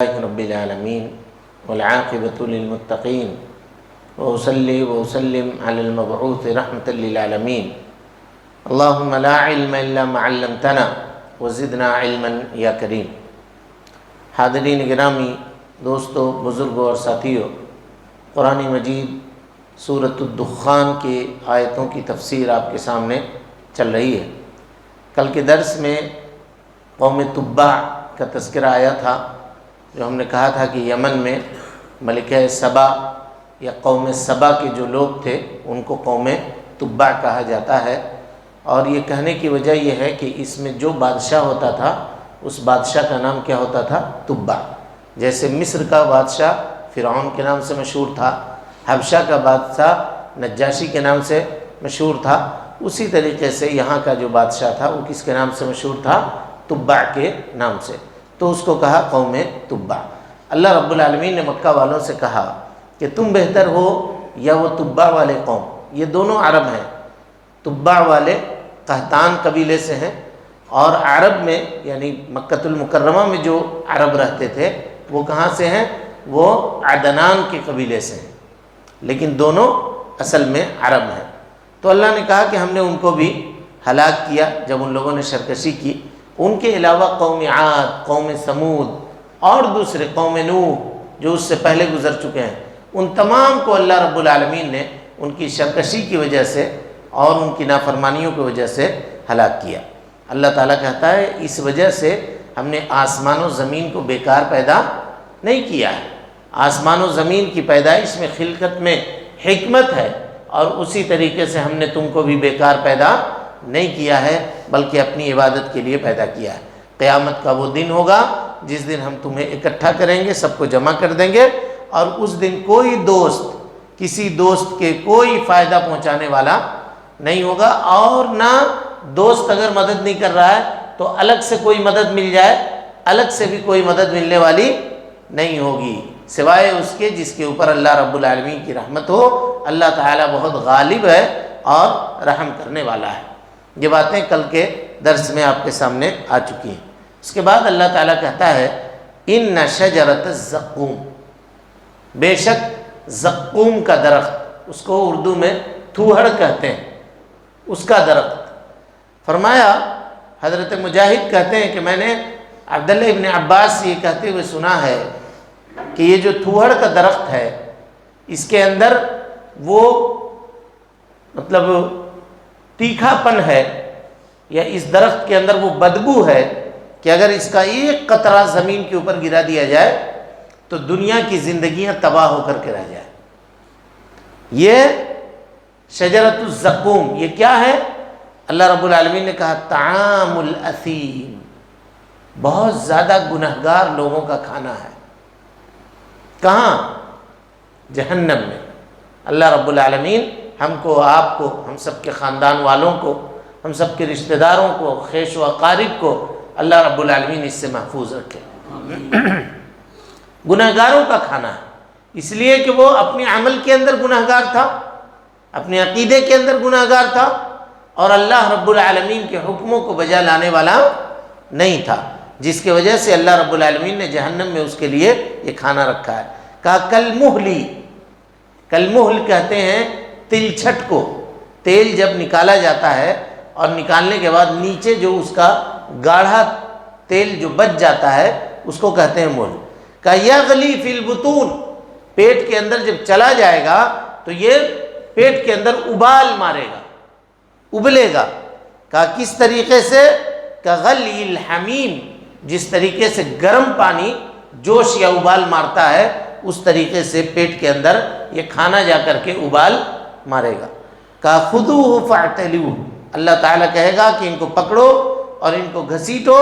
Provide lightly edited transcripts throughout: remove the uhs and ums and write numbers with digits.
رب العالمین والعاقبۃ للمتقین وأصلی وأسلم علی المبعوث رحمۃ للعالمین اللہم لا علم الا ما علمتنا وزدنا علما یا کریم۔ حاضرین گرامی، دوستو، بزرگوں اور ساتھیوں، قرآن مجید سورۃ الدخان کی آیتوں کی تفسیر آپ کے سامنے چل رہی ہے۔ کل کے درس میں قوم تبع کا تذکرہ آیا تھا، جو ہم نے کہا تھا کہ یمن میں ملکہ سبا یا قوم سبا کے جو لوگ تھے ان کو قوم تبع کہا جاتا ہے، اور یہ کہنے کی وجہ یہ ہے کہ اس میں جو بادشاہ ہوتا تھا اس بادشاہ کا نام کیا ہوتا تھا؟ تبع۔ جیسے مصر کا بادشاہ فرعون کے نام سے مشہور تھا، حبشہ کا بادشاہ نجاشی کے نام سے مشہور تھا، اسی طریقے سے یہاں کا جو بادشاہ تھا وہ کس کے نام سے مشہور تھا؟ تبع کے نام سے، تو اس کو کہا قوم تبع۔ اللہ رب العالمین نے مکہ والوں سے کہا کہ تم بہتر ہو یا وہ تبع والے قوم؟ یہ دونوں عرب ہیں، تبع والے قحطان قبیلے سے ہیں، اور عرب میں یعنی مکۃ المکرمہ میں جو عرب رہتے تھے وہ کہاں سے ہیں؟ وہ عدنان کے قبیلے سے ہیں، لیکن دونوں اصل میں عرب ہیں۔ تو اللہ نے کہا کہ ہم نے ان کو بھی ہلاک کیا جب ان لوگوں نے سرکشی کی۔ ان کے علاوہ قوم عاد، قوم سمود اور دوسرے قوم نوح جو اس سے پہلے گزر چکے ہیں، ان تمام کو اللہ رب العالمین نے ان کی سرکشی کی وجہ سے اور ان کی نافرمانیوں کی وجہ سے ہلاک کیا۔ اللہ تعالیٰ کہتا ہے اس وجہ سے ہم نے آسمان و زمین کو بیکار پیدا نہیں کیا ہے۔ آسمان و زمین کی پیدائش میں، خلقت میں حکمت ہے، اور اسی طریقے سے ہم نے تم کو بھی بیکار پیدا نہیں کیا ہے بلکہ اپنی عبادت کے لیے پیدا کیا ہے۔ قیامت کا وہ دن ہوگا جس دن ہم تمہیں اکٹھا کریں گے، سب کو جمع کر دیں گے، اور اس دن کوئی دوست کسی دوست کے کوئی فائدہ پہنچانے والا نہیں ہوگا، اور نہ دوست اگر مدد نہیں کر رہا ہے تو الگ سے کوئی مدد مل جائے، الگ سے بھی کوئی مدد ملنے والی نہیں ہوگی سوائے اس کے جس کے اوپر اللہ رب العالمین کی رحمت ہو۔ اللہ تعالیٰ بہت غالب ہے اور رحم کرنے والا ہے۔ یہ باتیں کل کے درس میں آپ کے سامنے آ چکی ہیں۔ اس کے بعد اللہ تعالیٰ کہتا ہے ان شجرۃ الزقوم، بے شک زقوم کا درخت، اس کو اردو میں تھوہڑ کہتے ہیں، اس کا درخت۔ فرمایا، حضرت مجاہد کہتے ہیں کہ میں نے عبداللہ ابن عباس یہ کہتے ہوئے سنا ہے کہ یہ جو تھوہڑ کا درخت ہے اس کے اندر وہ مطلب تیکھا پن ہے، یا اس درخت کے اندر وہ بدبو ہے کہ اگر اس کا ایک قطرہ زمین کے اوپر گرا دیا جائے تو دنیا کی زندگیاں تباہ ہو کر کے رہ جائے۔ یہ شجرۃ الزقوم یہ کیا ہے؟ اللہ رب العالمین نے کہا طعام الاثیم، بہت زیادہ گنہگار لوگوں کا کھانا ہے۔ کہاں؟ جہنم میں۔ اللہ رب العالمین ہم کو، آپ کو، ہم سب کے خاندان والوں کو، ہم سب کے رشتہ داروں کو، خیش و اقارب کو اللہ رب العالمین اس سے محفوظ رکھے۔ گنہگاروں کا کھانا ہے، اس لیے کہ وہ اپنے عمل کے اندر گنہگار تھا، اپنے عقیدے کے اندر گنہگار تھا، اور اللہ رب العالمین کے حکموں کو بجا لانے والا نہیں تھا، جس کی وجہ سے اللہ رب العالمین نے جہنم میں اس کے لیے یہ کھانا رکھا ہے۔ کہا کلمہلی، کلمہل کہتے ہیں تلچھٹ کو، تیل جب نکالا جاتا ہے اور نکالنے کے بعد نیچے جو اس کا گاڑھا تیل جو بچ جاتا ہے اس کو کہتے ہیں مہل۔ کہا یغلی فی البطون، پیٹ کے اندر جب چلا جائے گا تو یہ پیٹ کے اندر ابال مارے گا، ابلے گا۔ کہا کس طریقے سے؟ کغلی الحمیم، جس طریقے سے گرم پانی جوش یا ابال مارتا ہے اس طریقے سے پیٹ کے اندر یہ کھانا جا کر کے ابال مارے گا۔ کہا خذوہ فاعتلوہ، اللہ تعالیٰ کہے گا کہ ان کو پکڑو اور ان کو گھسیٹو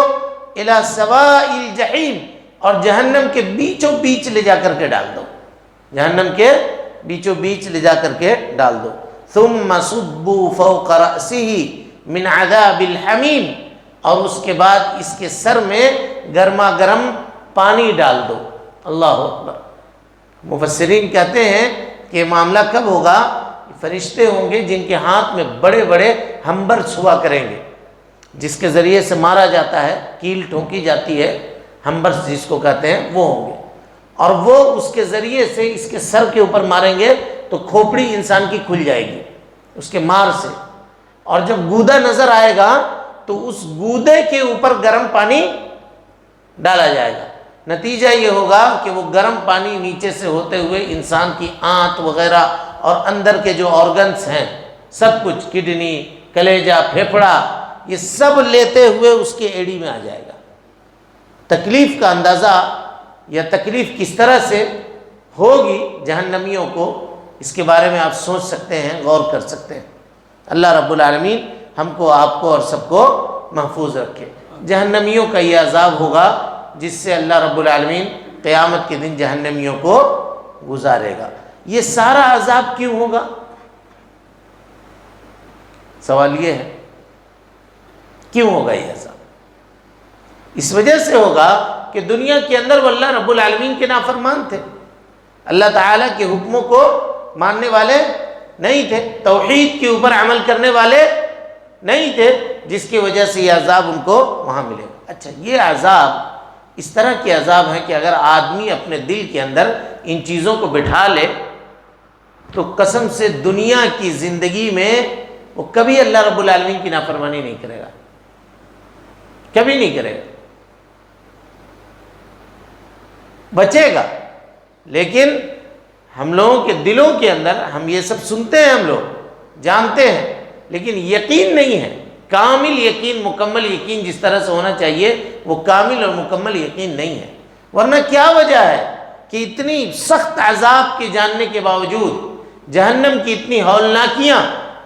الی سواء الجحیم، اور جہنم کے بیچوں بیچ لے جا کر کے ڈال دو، جہنم کے بیچوں بیچ لے جا کر کے ڈال دو۔ ثم صبوا فوق رأسہ من عذاب الحمیم، اور اس کے بعد اس کے سر میں گرما گرم پانی ڈال دو۔ اللہ اکبر۔ مفسرین کہتے ہیں کہ معاملہ کب ہوگا؟ فرشتے ہوں گے جن کے ہاتھ میں بڑے بڑے ہمبرس ہوا کریں گے، جس کے ذریعے سے مارا جاتا ہے، کیل ٹھونکی جاتی ہے، ہمبرس جس کو کہتے ہیں وہ ہوں گے، اور وہ اس کے ذریعے سے اس کے سر کے اوپر ماریں گے تو کھوپڑی انسان کی کھل جائے گی اس کے مار سے، اور جب گودا نظر آئے گا تو اس گودے کے اوپر گرم پانی ڈالا جائے گا، نتیجہ یہ ہوگا کہ وہ گرم پانی نیچے سے ہوتے ہوئے انسان کی آنت وغیرہ اور اندر کے جو آرگنس ہیں سب کچھ، کڈنی، کلیجہ، پھیپھڑا، یہ سب لیتے ہوئے اس کے ایڑی میں آ جائے گا۔ تکلیف کا اندازہ یا تکلیف کس طرح سے ہوگی جہنمیوں کو، اس کے بارے میں آپ سوچ سکتے ہیں، غور کر سکتے ہیں۔ اللہ رب العالمین ہم کو، آپ کو اور سب کو محفوظ رکھے۔ جہنمیوں کا یہ عذاب ہوگا جس سے اللہ رب العالمین قیامت کے دن جہنمیوں کو گزارے گا۔ یہ سارا عذاب کیوں ہوگا؟ سوال یہ ہے کیوں ہوگا یہ عذاب؟ اس وجہ سے ہوگا کہ دنیا کے اندر وہ اللہ رب العالمین کے نافرمان تھے، اللہ تعالیٰ کے حکموں کو ماننے والے نہیں تھے، توحید کے اوپر عمل کرنے والے نہیں تھے، جس کی وجہ سے یہ عذاب ان کو وہاں ملے گا۔ اچھا، یہ عذاب اس طرح کے عذاب ہیں کہ اگر آدمی اپنے دل کے اندر ان چیزوں کو بٹھا لے تو قسم سے دنیا کی زندگی میں وہ کبھی اللہ رب العالمین کی نافرمانی نہیں کرے گا، کبھی نہیں کرے گا، بچے گا۔ لیکن ہم لوگوں کے دلوں کے اندر ہم یہ سب سنتے ہیں، ہم لوگ جانتے ہیں، لیکن یقین نہیں ہے، کامل یقین، مکمل یقین جس طرح سے ہونا چاہیے وہ کامل اور مکمل یقین نہیں ہے۔ ورنہ کیا وجہ ہے کہ اتنی سخت عذاب کے جاننے کے باوجود، جہنم کی اتنی ہولناکیاں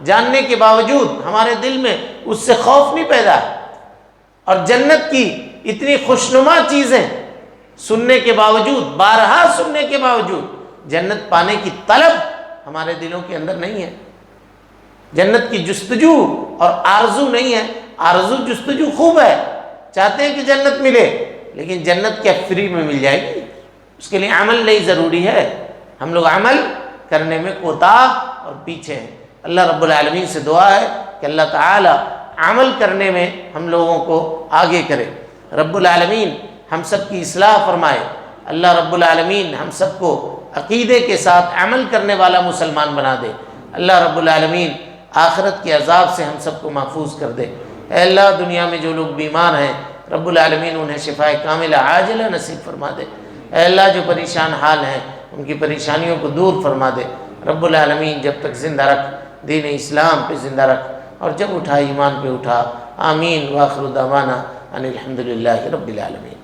جاننے کے باوجود ہمارے دل میں اس سے خوف نہیں پیدا ہے، اور جنت کی اتنی خوشنما چیزیں سننے کے باوجود، بارہا سننے کے باوجود جنت پانے کی طلب ہمارے دلوں کے اندر نہیں ہے، جنت کی جستجو اور آرزو نہیں ہے۔ آرزو جستجو خوب ہے، چاہتے ہیں کہ جنت ملے، لیکن جنت کیا فری میں مل جائے گی؟ اس کے لیے عمل نہیں ضروری ہے۔ ہم لوگ عمل کرنے میں کوتاہ اور پیچھے ہیں۔ اللہ رب العالمین سے دعا ہے کہ اللہ تعالی عمل کرنے میں ہم لوگوں کو آگے کرے۔ رب العالمین ہم سب کی اصلاح فرمائے۔ اللہ رب العالمین ہم سب کو عقیدے کے ساتھ عمل کرنے والا مسلمان بنا دے۔ اللہ رب العالمین آخرت کے عذاب سے ہم سب کو محفوظ کر دے۔ اے اللہ، دنیا میں جو لوگ بیمار ہیں رب العالمین انہیں شفائے کاملہ عاجلہ نصیب فرما دے۔ اے اللہ، جو پریشان حال ہیں ان کی پریشانیوں کو دور فرما دے۔ رب العالمین جب تک زندہ رکھ، دین اسلام پہ زندہ رکھ، اور جب اٹھا ایمان پہ اٹھا۔ آمین۔ وآخر دعوانا ان الحمد للہ رب العالمین۔